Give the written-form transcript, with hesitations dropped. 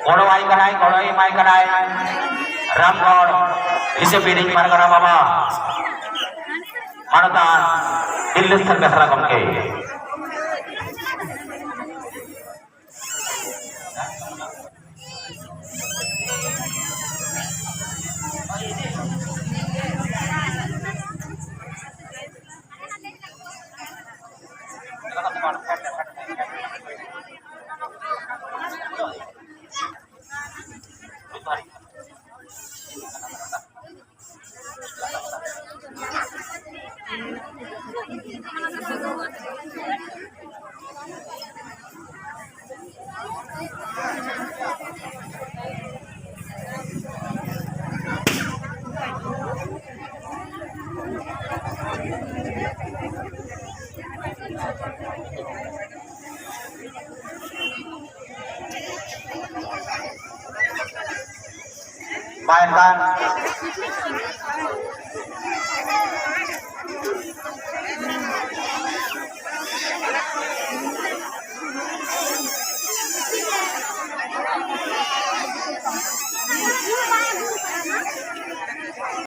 Goloi kanai, goloi mai kanai, Ramgod, isi piring pargana baba, Manatan, Dilis terkesra komke. Mainkan